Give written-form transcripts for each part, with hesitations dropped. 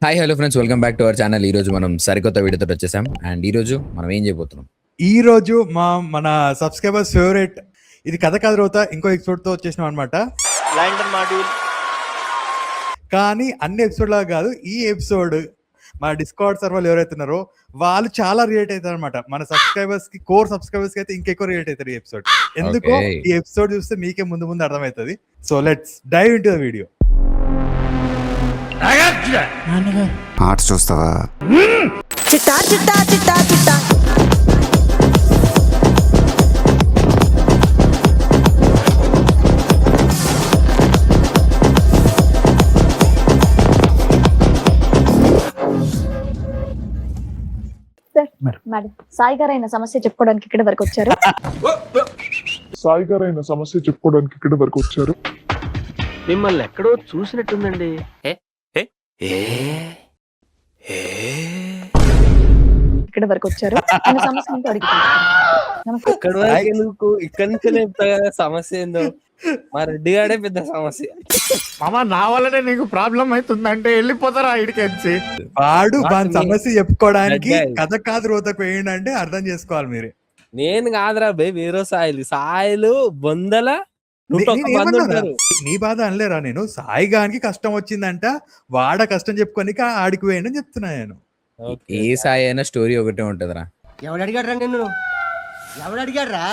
Hi hello friends, welcome back to our channel. ఈ రోజు మనం సరికొత్త వీడియోతో వచ్చేసాం. అండ్ ఈ రోజు మనం ఏం చేయబోతున్నాం, ఈ రోజు మన సబ్స్క్రైబర్స్ ఫేవరెట్ ఇది కథ కాదు రోత ఇంకో ఎపిసోడ్ తో వచ్చేసినాం అనమాట. ల్యాండర్ మాడ్యూల్ కానీ అన్ని ఎపిసోడ్ లాగా కాదు, ఈ ఎపిసోడ్ మన డిస్కార్డ్ సర్వర్లు ఎవరైతే ఉన్నారో వాళ్ళు చాలా రిలేట్ అవుతారు అనమాట. మన సబ్స్క్రైబర్స్ కి, కోర్ సబ్స్క్రైబర్స్ కి అయితే ఇంకెక్కువ రిలేట్ అవుతారు ఈ ఎపిసోడ్. ఎందుకో Okay. ఈ ఎపిసోడ్ చూస్తే మీకే ముందు అర్థమవుతుంది. So let's dive into the video. ఆర్ట్స్ చూస్తావా? చిట్టా చిట్టా చిట్టా చిట్టా మేడం, సాయి గారు అయిన సమస్య చెప్పుకోవడానికి ఇక్కడ వరకు వచ్చారు. సాయి గారు అయిన సమస్య చెప్పుకోవడానికి ఇక్కడ వరకు వచ్చారు. మిమ్మల్ని ఎక్కడో చూసినట్టుందండి. ఇక్కడ వరకు వచ్చారు. ఆయన సమస్య ఏంటో అడిగి తెలుసుకుందాం. నమస్తే. ఇక్కడ వరకు ఎందుకు? ఇక్కడ నుంచి చెప్తా కదా సమస్య ఏందో. మా రెడ్డి గాడే పెద్ద సమస్య. మామ నా వల్లనే నీకు ప్రాబ్లం అవుతుందంటే వెళ్ళిపోతారా ఇడికెచ్చి. వాడు నాకు మన సమస్య చెప్పుకోవడానికి That guy. కథ కాదు రోతకు ఏంటంటే అర్థం చేసుకోవాలి మీరే. నేను కాదురా బే, వేరే సాయిలు బొందల నేను 101 మంది ఏమన్నా ఉంటారు. నీ బాధ అనలేరా? నేను సాయి గానికి కష్టం వచ్చిందంట, వాడ కష్టం చెప్పుకోనికి ఆడికి పోయిందని చెప్తున్నా నేను. ఏ సాయి అయినా స్టోరీ ఒకటే ఉంటదిరా. ఎవడు అడిగాడ్రా నిన్ను? ఎవడు అడిగాడ్రా?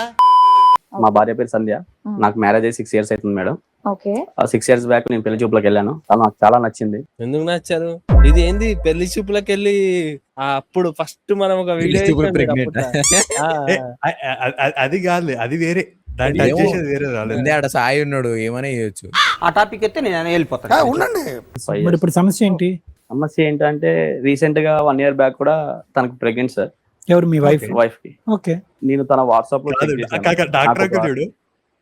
మా భార్య పేరు సంధ్య. నాకు మ్యారేజ్ అయ్యి 6 years అవుతుంది మేడం. ఓకే. 6 years బ్యాక్ నేను పెళ్లి చూపులకు వెళ్ళాను. తను నాకు చాలా నచ్చింది. ఎందుకు నచ్చారు? ఇది ఏంది పెళ్లి చూపులకు వెళ్ళి అప్పుడు ఫస్ట్ మనం ఒక వీడియో ప్రెగ్నెంట్ అది కాదు, అది వేరే. దాన్ని టచ్ చేసేది వేరే రాలేదు. ఆడ సాయి ఉన్నాడు, ఏమైనా చేయొచ్చు. ఆ టాపిక్ అయితే నేను వెళ్ళిపోతాను. ఉండండి. 5 years. ఇప్పుడు సమస్య ఏంటి? సమస్య ఏంటంటే రీసెంట్ గా 1 year బ్యాక్ కూడా తనకు ప్రెగ్నెంట్ సార్. ఎవరు మీ వైఫ్? వైఫ్ కి. ఓకే. నేను తన వాట్సాప్ లో check చేశాను. డాక్టర్ నాకు ఒక- చూడు,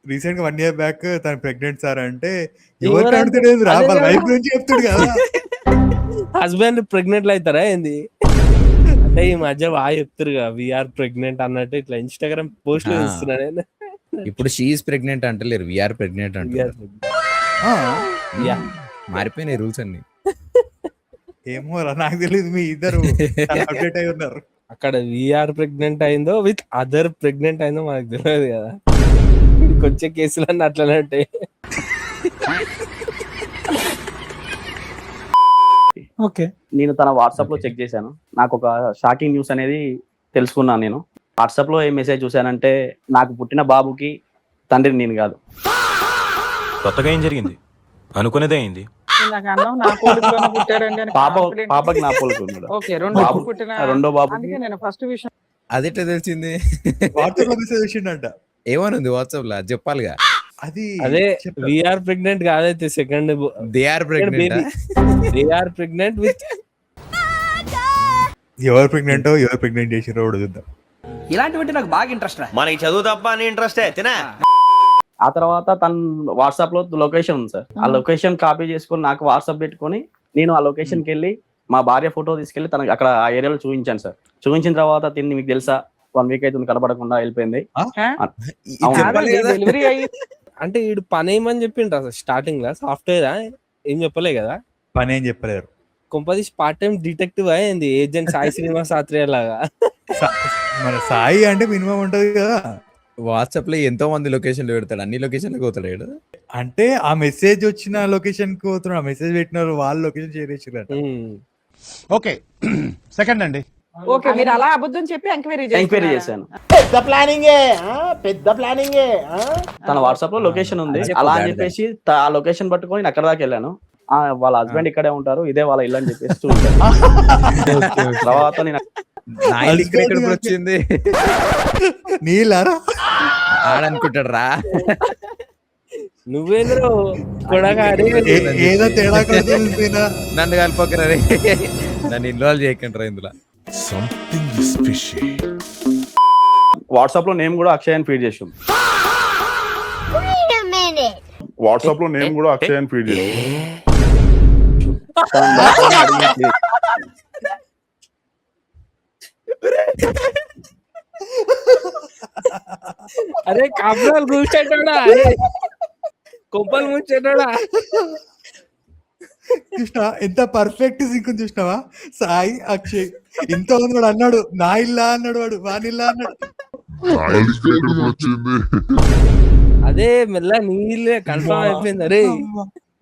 రీసెంట్ గా 1 year బ్యాక్ తన ప్రెగ్నెంట్ సార్ అంటే ఎవరు ఎవరికి అడుగుతాడు రా, అదే వాళ్ళ కదా. వైఫ్ గురించి చెప్తాడు కదా. హస్బెండ్ ప్రెగ్నెంట్ అవుతారా ఏంది? అంటే ఈ మధ్య బాగా చెప్తారు కదా, వీఆర్ ప్రెగ్నెంట్ అన్నట్టు ఇట్లా ఇన్స్టాగ్రామ్ పోస్ట్ లో ఇస్తున్నా నేను. ఇప్పుడు షీఈస్ ప్రెగ్నెంట్ అంటలేరు, వీఆర్ ప్రెగ్నెంట్ అంటారు. ఆ, Yeah. మారిపోయినాయి రూల్స్ అన్ని. ఏమో రా, నాకు తెలియదు. మీ ఇద్దరు అప్డేట్ అయి ఉన్నారు. అక్కడ వీఆర్ ప్రెగ్నెంట్ అయిందో విత్ అదర్ ప్రెగ్నెంట్ అయిందో మనకు తెలియదు కదా. వచ్చే కేసులన్నీ అట్లనే ఉంటాయి. ఓకే. నేను తన వాట్సాప్ లో చెక్ చేశాను. నాకు ఒక షాకింగ్ న్యూస్ అనేది తెలుసుకున్నాను. నేను వాట్సాప్ లో ఏ మెసేజ్ చూశానంటే, నాకు పుట్టిన బాబుకి తండ్రిని నేను కాదు. కొత్తగా ఏం జరిగింది? అనుకునేదే అయింది. పాపకి నా పోలిక ఉన్నాడు. రెండో బాబుకి అదెట్లా తెలిసింది? వాట్సాప్ లో మెసేజ్ వచ్చిండంట. ఏమనుంది వాట్సాప్ లో చెప్పాలిగా. అది అదే చెప్పరా? వీఆర్ ప్రెగ్నెంట్ కాదైతే second they are pregnant. We are pregnant with ఎవరు ప్రెగ్నెంట్ ఎవరు ప్రెగ్నెంట్ చేసిరో కూడా చూద్దాం. ఇలాంటివంటే నాకు బాగా ఇంట్రెస్ట్ రా. మనకి చదువు తప్ప అని ఇంట్రెస్టే తినా. ఆ తర్వాత తన వాట్సాప్ లో లొకేషన్ ఉంది సార్. ఆ లొకేషన్ కాపీ చేసుకొని నాకు వాట్సాప్ పెట్టుకొని నేను ఆ లొకేషన్ కి వెళ్ళి మా భార్య ఫోటో తీసుకెళ్లి తనకి అక్కడ ఆ ఏరియాలో చూపించాను సార్. చూపించిన తర్వాత తిని మీకు తెలుసా 1 week అయితే కనపడకుండా వెళ్ళిపోయింది. అంటే వీడు పని ఏమని చెప్పిండ్రు అసలు స్టార్టింగ్ లా? సాఫ్ట్వేర్ ఏం చెప్పలే కదా. పని ఏం చెప్పలేరు. కొంపదీసి పార్ట్ టైం డిటెక్టివ్ అయింది, ఏజెంట్ సాయి శ్రీనివాస్ ఆత్రేయ లాగా. మన సాయి అంటే మినిమం ఉంటది కదా. వాట్సాప్ లో ఎంతో మంది లొకేషన్లు పెడతాడు, అన్ని లొకేషన్లకు పోతాడు ఈడు. అంటే ఆ మెసేజ్ వచ్చిన లొకేషన్ కి పోతున్నాడు, ఆ మెసేజ్ పెట్టినారు వాళ్ళు లొకేషన్ షేర్ చేసిరట. ఓకే. సెకండ్ అండి. ఓకే, మీరు అలా అబద్ధం చెప్పి ఎంక్వైరీ ఎంక్వైరీ చేశాను. పెద్ద ప్లానింగే. తన వాట్సాప్ లో లొకేషన్ ఉంది. చెప్పు, అలా అని గాడిద. చెప్పేసి ఆ లొకేషన్ పట్టుకొని నేను అక్కడ దాకా వెళ్ళాను. వాళ్ళ హస్బెండ్ ఇక్కడే ఉంటారు, ఇదే వాళ్ళ ఇల్లు అని చెప్పేసి చూసాను. తర్వాత నేను నా ఇల్లు ఇక్కడ వచ్చింది నీళ్ళారా ఆడనుకుంటాడు రా. నువ్వేంద్రో కొడగా ఏదో తేడా కొడుతుంది. నన్ను కలపకరా రే, నన్ను ఇన్వాల్వ్ చేయకండి రా ఇందులో. వాట్సాప్ లో నేమ్ కూడా అక్షయ్ అని ఫీడ్ చేసాం. వాట్సాప్ లో నేమ్ కూడా అక్షయ్ అని ఫీడ్ చేసి అరే కాపురాలు కూర్చోటోడా, కొంపలు ముంచేటోడా. చూసినావా ఎంత పర్ఫెక్ట్ సింక్ చూసినావా? సాయి అక్షయ్ ఇంతమంది వాడు అన్నాడు నా ఇల్లా అన్నాడు, వాడు వానిల్లా అన్నాడు. అదే మెల్ల నీళ్ళే కన్ఫర్మ్ అయిపోయింది. అరే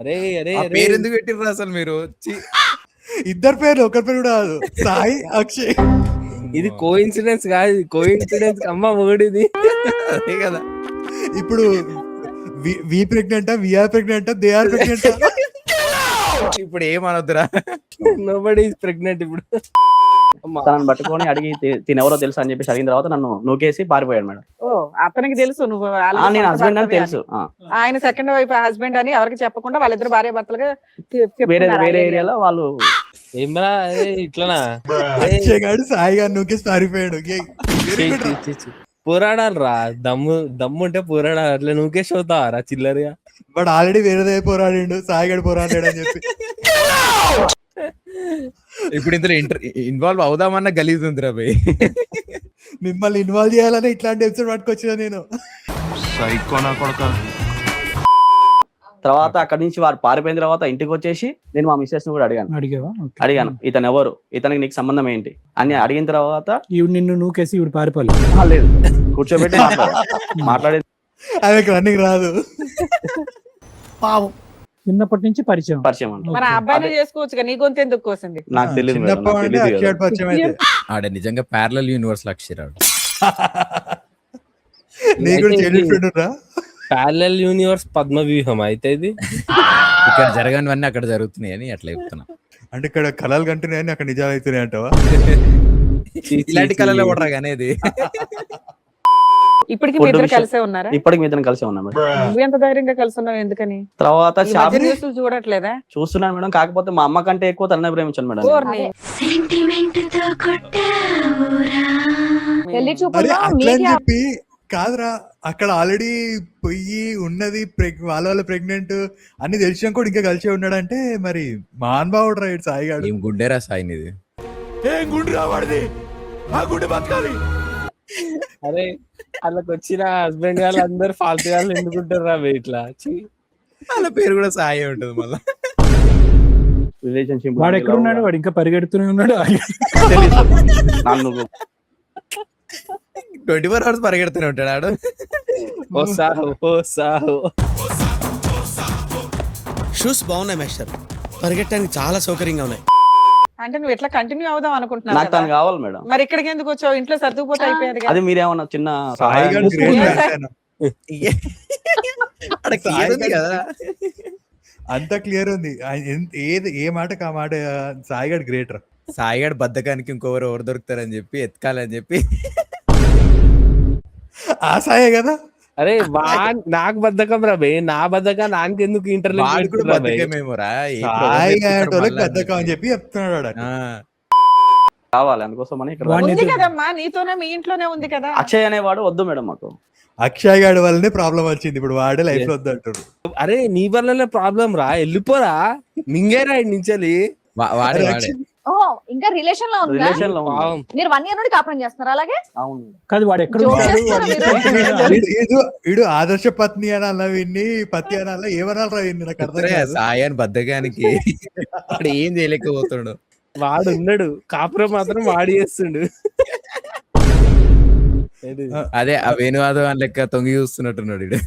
అరే అరే ఆ అరే పేరు ఎందుకు పెట్టిర్రు అసలు మీరు? ఇద్దరు పేర్లు ఒకరి పేరు కూడా కాదు, సాయి అక్షయ్. ఇది కోఇన్సిడెన్స్ కాదు, ఇది కోఇన్సిడెన్స్ అమ్మ ఒకటిది. అదే కదా. ఇప్పుడు we pregnant, we are pregnant, they are pregnant. ఇప్పుడు ఏమనొద్దురా. నోబడీ ఈస్ ప్రెగ్నెంట్ ఇప్పుడు. తనని పట్టుకొని అడిగి తినెవరో తెలుసు అని చెప్పేసి అడిగిన తర్వాత నన్ను నూకేసి పారిపోయాడు మేడం. ఓ అతనికి తెలుసు నువ్వు నేను హస్బెండ్ అని తెలుసు. ఆయన సెకండ్ వైఫ్ హస్బెండ్ అని ఎవరికి చెప్పకుండా వాళ్ళిద్దరు భార్య భర్తలుగా వేరే ఏరియాలో వాళ్ళు. ఏమరా ఇట్లనా అక్షయ్ గారు సాయి గారు నూకేసి పారిపోయాడు. పోరాడాలి రా, దమ్ము ఉంటే పోరాడాలి. అట్లా నువ్వుకేసి అవుతావా రా చిల్లరగా? బట్ ఆల్రెడీ వేరేదే పోరాడిండు, సాయి గారు పోరాడాడు అని చెప్పి. ఇప్పుడు ఇందులో ఇన్వాల్వ్ అవుదామన్న గలీజ్ ఉందిరా భయ్. మిమ్మల్ని ఇన్వాల్వ్ చేయాలని ఇట్లాంటి ఎపిసోడ్ పట్టుకొచ్చిన నేను. తర్వాత అక్కడి నుంచి వారు పారిపోయిన తర్వాత ఇంటికి వచ్చేసి నేను మా మిస్సెస్ ని కూడా అడిగాను ఇతను ఎవరు, ఇతనికి నీకు సంబంధం ఏంటి అని అడిగిన తర్వాత నిన్ను నూకేసి ఇవి పారిపోలేదు. లేదు కూర్చోబెట్టి మాట్లాడే అదే రన్నింగ్ రాదు. పావు చిన్నప్పటి నుంచి పరిచయం. మన అబ్బాయిని చేసుకోవచ్చు, నీ గొంతు ఎందుకు కోసింది? నాకు తెలియదు మేడం, చిన్నప్పటి నాకు నుండి తెలీదు అక్షయ్ కదా. పరిచయం అయితే ఆడ నిజంగా ప్యారలల్ యూనివర్స్ అక్షరాడు. నీకు కూడా చెల్లి ఫ్రెండ్ రా. ప్యారలల్ యూనివర్స్ పద్మవ్యూహం అయితే ఇది. ఇక్కడ జరగనివన్నీ అక్కడ జరుగుతున్నాయి అని అట్లా చెప్తున్నా. అంటే ఇక్కడ కళలు కంటున్నాయని అక్కడ నిజాలు అవుతున్నాయి అంటావా? ఇలాంటి కళలో కూడా అనేది. ఇప్పటికి మీ ఇద్దరు కలిసే ఉన్నారా? ఇప్పటికి మీ ఇద్దరం కలిసి ఉన్నాం మేడం. నువ్వు ఎంత ధైర్యంగా కలిసి ఉన్నావు ఎందుకని? తర్వాత ఈ మధ్య న్యూస్లు చూడట్లేదా? చూస్తున్నాను మేడం, కాకపోతే మా అమ్మ కంటే ఎక్కువ తననే ప్రేమించాను మేడం. ఓర్ని. పెళ్లి అరే చూపుల్లో అట్లా అని మీడియా చెప్పి కాదురా, అక్కడ ఆల్రెడీ పొయ్యి ఉన్నది, వాళ్ళ ప్రెగ్నెంట్ అన్ని తెలిసినా కూడా ఇంకా కలిసే ఉన్నాడంటే మరి మహానుభావుడు రా ఇటు సాయి గాడు. ఏం గుండెరా సాయినిది. ఏం గుండు రావాడిది, ఆ గుండె బతకాలి. అరే వాళ్ళకి వచ్చిన హస్బెండ్ వాళ్ళు అందరు ఫాల్తు వాళ్ళు ఎందుకుంటారు రా ఇట్లా? వాళ్ళ పేరు కూడా సాయి ఉంటుంది మళ్ళా. రిలేషన్షిప్ వాడు ఎక్కడ ఉన్నాడు? వాడు ఇంకా పరిగెడుతూనే ఉన్నాడు. నన్ను 24 hours పరిగెడుతూనే ఉంటాడు ఆడు. ఓ సాహో షూస్ బాగున్నాయి మేస్టర్, పరిగెట్టడానికి చాలా సౌకర్యంగా ఉన్నాయి. అంటే నువ్వు ఎట్లా కంటిన్యూ అవుదాం అనుకుంటున్నావు నాకు తను కదా? కావాలి మేడం. మరి ఇక్కడికి ఎందుకు వచ్చావు? ఇంట్లో సర్దుకుపోతే అయిపోయాది కదా. అది మీరేమన్నా చిన్న సాయి గాడు సహాయం great man. ఆడ clear ఉంది కదా. అంత క్లియర్ ఉంది. ఏది ఏ మాటకి ఆ మాట. సాయి గాడు గ్రేట్ రా. సాయిగాడు బద్దకానికి ఇంకొకరు ఎవరు దొరుకుతారని చెప్పి ఎత్కాలని చెప్పి. ఆ సాయే కదా. అరే నాకు బద్దకం రా భయ్, నా బద్దకం నాకు ఎందుకు వాడు కూడా ఇంటర్వ్యూ? బద్దకమేమోరా. సాయి గారి బద్దకం అని చెప్పి చెప్తున్నాడు వాడు. కావాలి అందుకోసం అని ఇక్కడ వాడిని ఉంది కదమ్మా, నీతోనే మీ ఇంట్లోనే ఉంది కదా. అక్షయ్ అనేవాడు వద్దు మేడం మాకు. అక్షయ్ గాడి వల్లనే ప్రాబ్లం వచ్చింది. ఇప్పుడు వాడే లైఫ్ లో వద్దంటాడు. అరే నీ వల్లనే ప్రాబ్లం రా, వెళ్ళిపోరా మింగేరా నుంచి. వాడే ఓహో ఇంకా రిలేషన్ లో ఉందా? రిలేషన్ లో ఉంది. మీరు 1 year నుండి కాపురం చేస్తున్నారు అలాగే? అవును. కాదు వాడు ఎక్కడ వీడు ఆదర్శ పత్ని అనాల, విన్ని పత్ని అనాల, ఏమనాలరా వీడిని? నాకు అర్థం కాదు. సాయి అని బద్దకానికి వాడు ఏం చేయలేకపోతున్నాడు. వాడు ఉన్నాడు, కాపురం మాత్రం వాడి చేస్తుండు. అదే ఆ వేణువాదం అని లెక్క తొంగి చూస్తున్నట్టున్నాడు వీడు.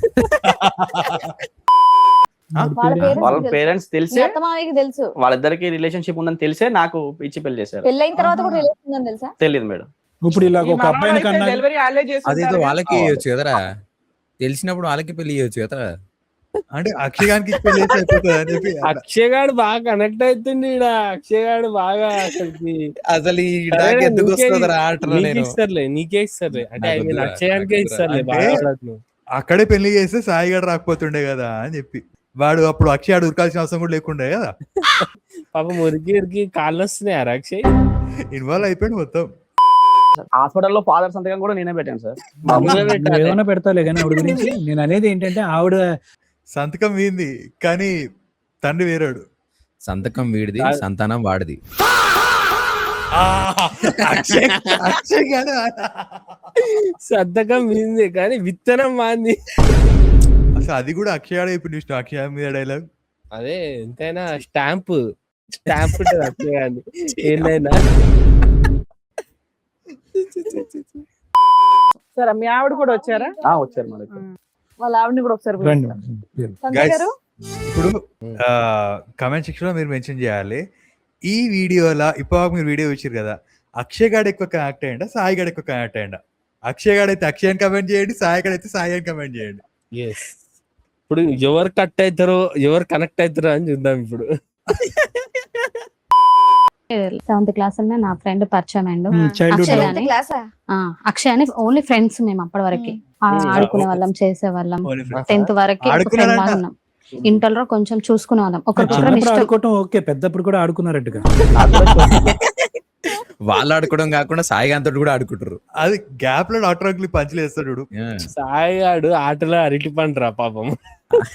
వాళ్ళ పేరెంట్స్ తెలిసే, అత్తమామకి తెలుసు, వాళ్ళిద్దరికి రిలేషన్షిప్ ఉందని తెలిసే నాకు ఇచ్చి పెళ్లి చేశారు. పెళ్ళైన తర్వాత కూడా రిలేషన్ ఉందని తెలుసా? తెలియదు మేడం. ఇప్పుడు ఇలా ఈ ఒక అబ్బాయిని మనవాళ్ళైతే కన్నా డెలివరీ వాళ్ళే అదేదో చేసుకుంటారు. వాళ్ళకి ఇవ్వచ్చు కదరా, తెలిసినప్పుడు వాళ్ళకి పెళ్లి చేయొచ్చు కదరా. అంటే అక్షయ్ గారికి పెళ్లి చేస్తే అయిపోతుంది అని చెప్పి. అక్షయ్ గాడు బాగా కనెక్ట్ అవుతుంది ఈడ. అక్షయ్ గాడు బాగా అసలు ఈ డాక్ ఎందుకు వస్తుందిరా అంటున్నా నేను. ఇస్తారులే, నీకే ఇస్తారులే. అంటే I mean అక్షయానికే ఇస్తారులే. అంటే బాగా వాడట్లేదు. అక్కడే పెళ్లి చేస్తే సాయి గారు రాకపోతుండే కదా అని చెప్పి. వాడు అప్పుడు అక్షయ్ ఆడు ఉరకాల్సిన అవసరం కూడా లేకుండే కదా. పాపం ఉరికి కాళ్ళు వస్తున్నాయి అక్షయ్. ఇన్వాల్వ్ అయిపోయాడు మొత్తం. హాస్పిటల్లో ఫాదర్ సంతకం కూడా నేనే పెట్టాను సార్. ఏమైనా పెడతాలే కానీ ఆవిడ గురించి. నేను అనేది ఏంటంటే ఆవిడ సంతకం వీంది కానీ తండ్రి వేరాడు. సంతకం వీడిది, సంతానం వాడిది. అక్షయ్ గాడు సంతకం మీంది కానీ విత్తనం మాంది. అసలు అది కూడా అక్షయ్ ఆడ ఇప్పుడు చూసిన అక్షయ్ మీద డైలాగ్ అదే ఎంతైనా స్టాంప్ ఉంటుంది అట్లే కానీ ఏందైనా. సరే మీ ఆవిడ కూడా వచ్చారా? వచ్చారు మేడం. వాళ్ళ ఆవిడని కూడా ఒకసారి పిలుస్తాం. సంజయ్ Guys, గారు ఇప్పుడు కమెంట్ సెక్షన్ లో మీరు మెన్షన్ చేయాలి ఈ వీడియోలో ఇప్పుడు మీరు వీడియో ఇచ్చారు కదా, అక్షయ్ గాడు ఎక్కువ కనెక్ట్ అయ్యండా సాయి గాడు ఎక్కువ కనెక్ట్ అయ్యండా? అక్షయ్ గాడు అయితే అక్షయ్ అని కమెంట్ చేయండి, సాయి గాడు అయితే సాయి అని కమెంట్ చేయండి. ఎస్ ఇప్పుడు ఎవరు కట్ అవుతారో ఎవరు కనెక్ట్ అవుతారో అని చూద్దాం ఇప్పుడు. 7th క్లాస్ లో నా ఫ్రెండ్ పరిచయం అయ్యిండు. చైల్డ్హుడ్ అక్షయ్ అని అక్షయ్ అని ఓన్లీ ఫ్రెండ్స్ మేము అప్పటి వరకు ఆడుకునే వాళ్ళం, చేసే వాళ్ళం. 10th వరకు ఆడుకున్నారంట? ఉన్నాం. ఇంటర్ లో కొంచెం చూసుకునే వాళ్ళం, ఒకరికొకరు చిన్నప్పుడు ఇష్టం. ఆడుకోవటం ఓకే, పెద్దప్పుడు కూడా ఆడుకున్నారట్టుగా. వాళ్ళు ఆడుకోవడం కాకుండా సాయి గాంతో కూడా ఆడుకుంటారు. అది గ్యాప్ లో డాక్టర్ అంకుల్ పంచులు వేస్తాడు చూడు. సాయిగాడు ఆటలో అరటి పండురా పాపం.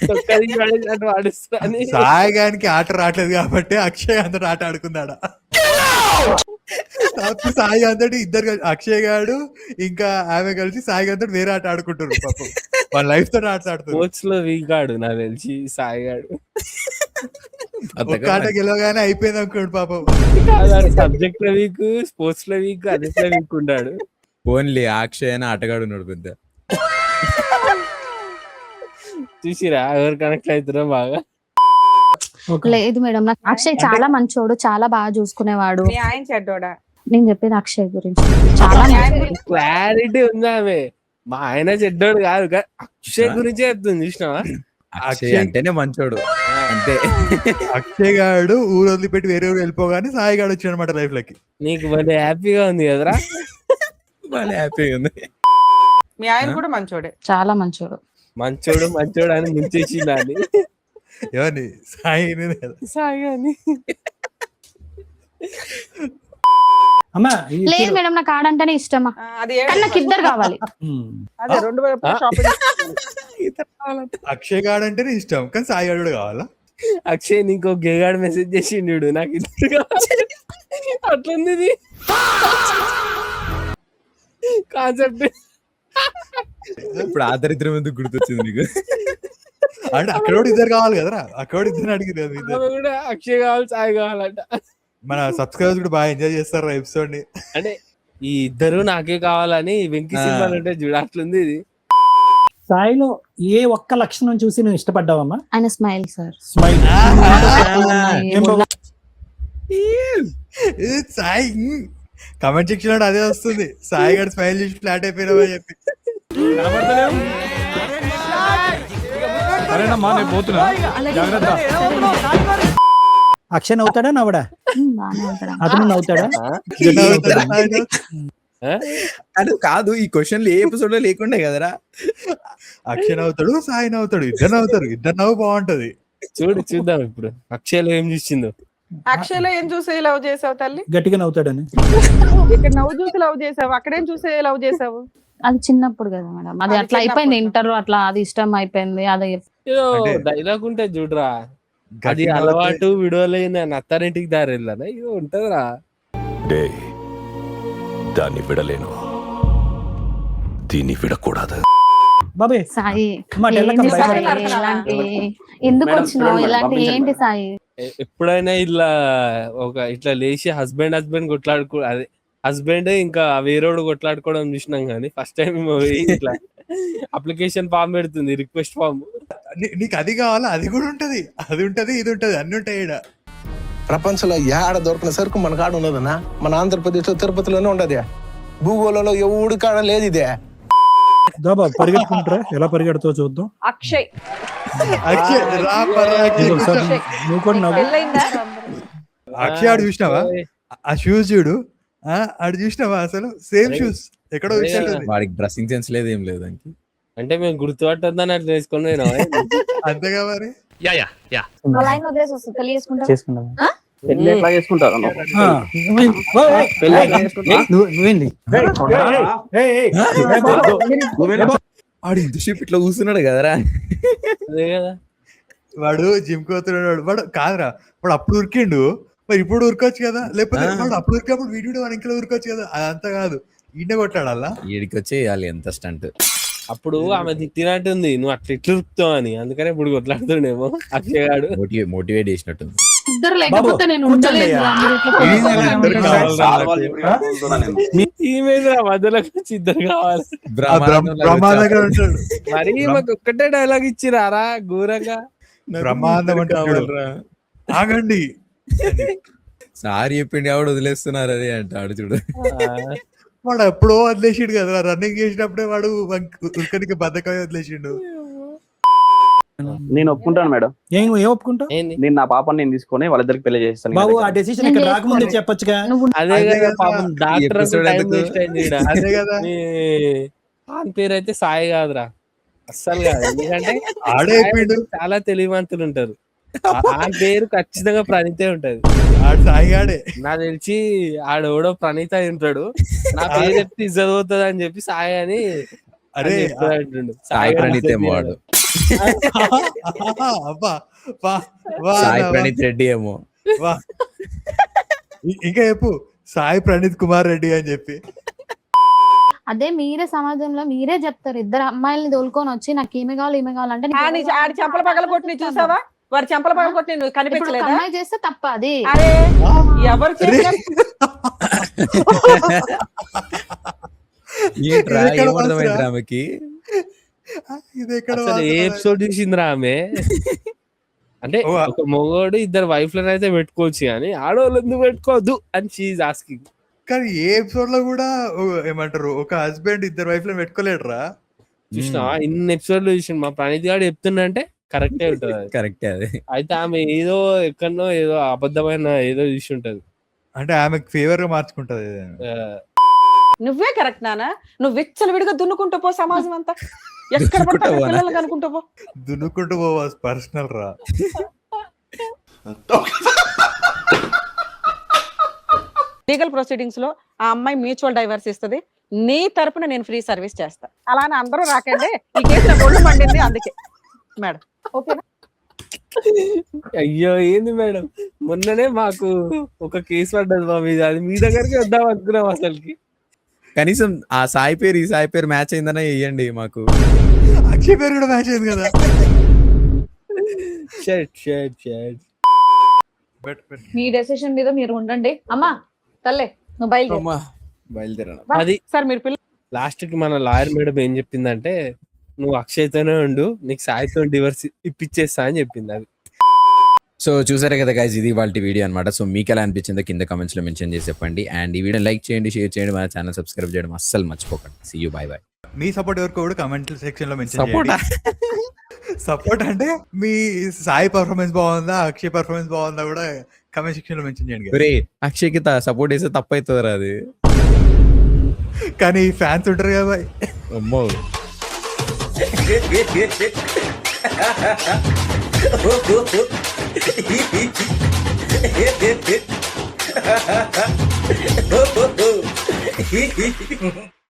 తొక్కదికి పడేసినట్టు వాడుస్తా అని. సాయి గానికి ఆట రావట్లేదు కాబట్టి అక్షయ్ అంతటి ఆట ఆడుకున్నాడా? అప్పుడు సాయి అంతటి ఇద్దరు అక్షయ్ గాడు ఇంకా ఆమె కలిసి సాయి అంతటి వేరే ఆట ఆడుకుంటారు. పాపం వాళ్ళ లైఫ్ తో ఆడుతాడు. స్పోర్ట్స్ లో వీక్ ఆడు నాకు తెలిసి సాయిగాడు. ఒక ఆట గెలవగానే అయిపోయింది అనుకోండి పాపం. సబ్జెక్ట్ లో వీక్, స్పోర్ట్స్ లో వీక్, అన్నిట్లో వీక్ ఉంటాడు. ఓన్లీ అక్షయ్ అని ఆటగాడు ఉన్నాడు పెద్ద. చూసిరా ఎవరు కనెక్ట్ అవుతారో బాగా. లేదు మేడం, నాకు అక్షయ్ చాలా మంచోడు, చాలా బాగా చూసుకునేవాడు. మీ ఆయన చెడ్డోడా? నేను చెప్పేది అక్షయ్ గురించి. చాలా మంచోడు. క్లారిటీ ఉంది ఆమె. మా ఆయన చెడ్డోడు కాదు, అక్షయ్ గురించే చెప్తుంది. చూసినావా? అక్షయ్ అంటేనే మంచోడు అంతే. అక్షయ్ గాడు ఊరు వదిలిపెట్టి వేరే ఊరు వెళ్ళిపోగానే సాయి గాడు వచ్చాడు అనమాట లైఫ్ లోకి. నీకు భలే హ్యాపీగా ఉంది కదరా? భలే హ్యాపీగా ఉంది. మీ ఆయన కూడా మంచోడే. చాలా మంచోడు. మంచోడు మంచోడు అని ముంచేసింది అని. ఎవరిని? సాయి సాయి అని. అమ్మా లేదు మేడం, నాకు ఆడంటేనే ఇష్టమా, అది కానీ నాకు ఇద్దరు కావాలి. అదే 2 వైపులా షాపింగ్. అక్షయ్ గాడు అంటేనే ఇష్టం కానీ సాయి గాడు కూడా కావాలా? అక్షయ్ నీకు గేగాడు మెసేజ్ చేసిండు, నాకు ఇద్దరు కావాలి. అట్లుంది ఇది కాన్సెప్ట్. ఇప్పుడు ఆ దరిద్రం ఎందుకు గుర్తొచ్చింది నీకు? అంటే అక్కడ కూడా ఇద్దరు కావాలి కదరా, అక్కడ కూడా ఇద్దరు అడిగింది కదా ఇద్దరు. ఆమె కూడా అక్షయ్ కావాలి, సాయి కావాలంట. మన సబ్స్క్రైబర్స్ కూడా బాగా ఎంజాయ్ చేస్తారు ఎపిసోడ్ ని. అంటే ఈ ఇద్దరు నాకే కావాలని వెంకీ సినిమాలు అంటే చూడ అట్లుంది ఇది. సాయిలో ఏ ఒక్క లక్షణం చూసి నువ్వు ఇష్టపడ్డావమ్మా? ఆయన smile sir. Smile. Sai comment section లో అదే వస్తుంది, సాయి గారు స్మైల్ చేసి ఫ్లాట్ అయిపోయినావని చెప్పి. అక్షయ్ నవ్వుతాడా నవ్వడా? బాగానే ఉంటాడు. అతను నవ్వుతాడా? అది కాదు, ఈ క్వశ్చన్లు ఏ ఎపిసోడ్ లో లేకుండే కదరా. అక్షయ్ నవ్వుతాడు, సాయి నవ్వుతాడు, ఇద్దరు నవ్వుతారు. ఇద్దరు నవ్వు బాగుంటది. చూద్దాం ఇప్పుడు అక్షయ్లో ఏం చూసిందో. అక్షయ్లో ఏం చూసి లవ్ చేసావు తల్లి? గట్టిగా నవ్వుతాడని. ఇక్కడ నవ్వు చూసి లవ్ చేసావు, అక్కడేం చూసి లవ్ చేసావు? అది చిన్నప్పుడు కదా మేడం, అది అట్లా అయిపోయింది. ఇంటర్ అట్లా అది ఇష్టం అయిపోయింది. అది ఏదో అంటే- డైలాగ్ ఉంటే చూడరా, అది గట్టిగా అలవాటు విడవలేని అత్తారింటికి దారి వెళ్ళానా ఇది ఉంటదిరా. డే దాన్ని విడలేను, దీన్ని విడకూడదు. బాబే సాయి అమ్మా, డెల్లకం ఏంటి సాయి? భయపడకు. ఇలాంటి ఎందుకు మేడం, వచ్చినావు? చూడండి, ఇలాంటి పంపించండి. ఏంటి సాయి? ఎప్పుడైనా ఇట్లా లేచి హస్బెండ్ కొట్లాడుకో, అదే హస్బెండ్ ఇంకా వేరేడు కొట్లాడుకోవడం చూసినాం కానీ ఫస్ట్ టైం ఇట్లా అప్లికేషన్ ఫామ్ పెడుతుంది, రిక్వెస్ట్ ఫామ్. నీకు అది కావాలా? అది కూడా ఉంటది, అది ఉంటది, ఇది ఉంటది, అన్ని ఉంటాయి ఈడ. ప్రపంచంలో ఏడ దొరికిన సరుకు మన కాడ ఉన్నదన్నా. మన ఆంధ్రప్రదేశ్ లో తిరుపతిలోనే ఉండదు, భూగోళంలో ఎవడి కాడ లేదు ఇదే. బాబా పరిగెట్టుకుంటారా? ఎలా పరిగెడతావు చూద్దాం. అక్షయ్ అక్షయ్ రా పర్రా, అక్షయ్ ఒకసారి కూర్చో. నువ్వు కూడా నవ్వు. పెళ్ళైందా? అక్షయ్ ఆడు చూసినావా? ఆ షూస్ చూడు, ఆడు చూసినావా? అసలు సేమ్ షూస్ ఎక్కడో వచ్చేది. వాడికి డ్రెస్సింగ్ సెన్స్ లేదు, ఏం లేదు దానికి. అంటే మేము గుర్తుపట్టద్దని అట్లా వేసుకొని పోయినా. అంతేగా మరి. వాళ్ళ ఆయన వదిలేసి వస్తుంది, పెళ్లి చేసుకుంటా. చేసుకుంటాం. పెళ్లి ఎట్లా చేసుకుంటారు? ఆ. పెళ్లి ఎట్లా చేసుకుంటారు? నువ్వేంది? వాడు ఇంతసేపు ఇట్లా కూర్చున్నాడు కదరా. అదే కదా. వాడు జిమ్ కోతున్నాడు. వాడు కాదురా, వాడు అప్పుడు ఉరికిండు, మరి ఇప్పుడు ఉరకొచ్చు కదా. లేకపోతే వాడు అప్పుడు ఉరికినప్పుడు వీడియో వాడు ఇంకా ఉరకొచ్చు కదా. అదంతా కాదు, ఈయన కొట్టాడల్లా. వీడికి వచ్చి వేయాలి ఎంత స్టంట్. అప్పుడు ఆమె తిట్టినట్టుంది నువ్వు అట్లా ఇట్లు ఉరుకుతావు అని, అందుకనే ఇప్పుడు కొట్లాడుతుండేమో అక్షయ్ గాడు. మోటివేట్ చేసినట్టుంది. ఇద్దరు లేకపోతే నేను ఉండలేదు రా, మీరు ఇట్లా ఈమె మధ్యలోకి వచ్చి ఇద్దరు కావాలి. బ్రహ్మాండంగా ఉంటాడు. మరి మాకు ఒక్కటే డైలాగ్ ఇచ్చిరారా ఘోరంగా. బ్రహ్మాండం అంటాడు. ఆగండి సారీ చెప్పిండి ఆవిడ వదిలేస్తున్నారు అది అంటాడు చూడు. వాడు ఎప్పుడో వదిలేసిండు కదా, రన్నింగ్ చేసినప్పుడే వాడు ఉరకనికి బద్దకమే వదిలేసిండు. నేను ఒప్పుకుంటాను మేడం. ఏం ఒప్పుకుంటా? ఏంది? నేను నా పాపని నేను తీసుకొని వాళ్ళిద్దరికి పెళ్లి చేస్తాను. బాబు ఆ డెసిషన్ ఇక్కడ రాకముందే చెప్పొచ్చుగా. అదే అదే కదా కదా. పాపం డాక్టర్ episode టైం ఎందుకు? వేస్ట్ అయింది ఈడ. అదే కదా. ఆయన పేరు అయితే సాయి కాదురా, అస్సలు కాదు. ఎందుకంటే ఆడే అయిపోయిండు. చాలా తెలివివంతులు ఉంటారు. ఆ పేరు ఖచ్చితంగా ప్రణీతే ఉంటది. ఆడు సాయిగాడే. నాకు తెలిసి ఆడెవడో ప్రణీత అయి ఉంటాడు. నా పేరు చెప్తే ఇజ్జత్ పోతుంది అని చెప్పి సాయి అని అరే అంటుండు. సాయి ప్రణీత్ ఏమో వాడు. అబ్బా వా వా సాయి ప్రణీత్ రెడ్డి ఏమో. వా. ఇంకా చెప్పు సాయి ప్రణీత్ కుమార్ రెడ్డి అని చెప్పి. అదే మీరే సమాజంలో మీరే చెప్తారు, ఇద్దరు అమ్మాయిల్ని తోలుకొని వచ్చి నాకు ఈమె కావాలి ఈమె కావాలంటే నీకు ఆడి ఆడి చెంపల పగల కొట్టి చూసావా? వాడు చెంపల పగల కొట్టి నువ్వు ఇప్పుడు ఒక కనిపించలేదా? అమ్మాయి చేస్తే తప్ప అది. అరే ఎవరు చేసినా ఏంట్రా ఇది ఎక్కడ ఏమర్థమైంది వాసురా? ఆమెకి? ఇది ఎక్కడ అసలు ఏ వాసన? ఎపిసోడ్ చూసిందిరా ఆమె? అంటే ఓ, ఒక మొగోడు ఇద్దరు వైఫ్లను అయితే పెట్టుకోవచ్చు కానీ ఆడవాళ్ళు ఎందుకు పెట్టుకోవద్దు అని షీఈ్ ఆస్కింగ్. కానీ ఏ ఎపిసోడ్ లో కూడా ఏమంటారు ఒక హస్బెండ్ ఇద్దరు వైఫ్ లో పెట్టుకోలేడురా. చూసినావా ఇన్ని ఎపిసోడ్లు చూసి మా ప్రణీత్ గారు చెప్తుండంటే కరెక్టే ఉంటది అది. కరెక్టే అది. అయితే ఆమె ఏదో ఎక్కడనో ఏదో అబద్ధమైన ఏదో చూసి ఉంటది. అంటే ఆమెకు ఫేవర్ గా మార్చుకుంటది. ఆ, నువ్వే కరెక్ట్ నానా. నువ్వు విచ్చలవిడిగా దున్నుకుంటూ పో సమాజం అంతా. ఎక్కడ పడితే అక్కడ పిల్లల్ని కనుకుంటూ పో. దున్నుకుంటూ పోవా పర్సనల్ రా. లీగల్ ప్రొసీడింగ్స్ లో ఆ అమ్మాయి మ్యూచువల్ డైవర్స్ ఇస్తుంది. నీ తరపున నేను ఫ్రీ సర్వీస్ చేస్తా. అలానే అందరూ రాకండి. ఈ కేసులో గొడ్డు పండింది అందుకే మేడం. ఓకేనా? అయ్యో ఏంది మేడం, మొన్ననే మాకు ఒక కేసు పడ్డది మా మీద, అది మీ దగ్గరికి వద్దాం అనుకున్నాం అసలుకి. కనీసం ఆ సాయి పేరు ఈ సాయి పేరు మ్యాచ్ అయిందనే ఇయ్యండి మాకు. అక్షయ్ పేరు కూడా మ్యాచ్ అయింది కదా. షర్ట్ షర్ట్ షర్ట్ మీ డెసిషన్ మీద మీరు ఉండండి. అమ్మా తల్లే నువ్వు బయలుదేరు. బయలుదేరాను. అది సార్ మీరు పిల్లలు లాస్ట్ కి మన లాయర్ మేడం ఏం చెప్పిందంటే నువ్వు అక్షయ్తోనే ఉండు, నీకు సాయితో డివర్స్ ఇప్పించేస్తా అని చెప్పింది. అది సో చూసారే కదా గైస్, ఇది వాళ్ళ వీడియో అనమాట. సో మీకు ఎలా అనిపించిందో కింద కమెంట్స్ లో మెన్షన్ చేసి చెప్పండి. అండ్ ఈ వీడియో లైక్ చేయండి, షేర్ చేయండి, మన ఛానల్ సబ్స్క్రైబ్ చేయడం అస్సలు మర్చిపోకండి. See you, bye bye. మీ సపోర్ట్ ఎవరికి కూడా కమెంట్ సెక్షన్ లో మెన్షన్ సపోర్ట్ చేయండి. సపోర్ట్ అంటే మీ సాయి పర్ఫార్మెన్స్ బాగుందా, అక్షయ్ పర్ఫార్మెన్స్ బాగుందా కూడా కమెంట్ సెక్షన్ లో మెన్షన్ చేయండి. రే అక్షయ్కి సపోర్ట్ చేస్తే తప్పు అవుతుంది అది. కానీ ఫ్యాన్స్ ఉంటారు కదా బాయ్. అమ్మో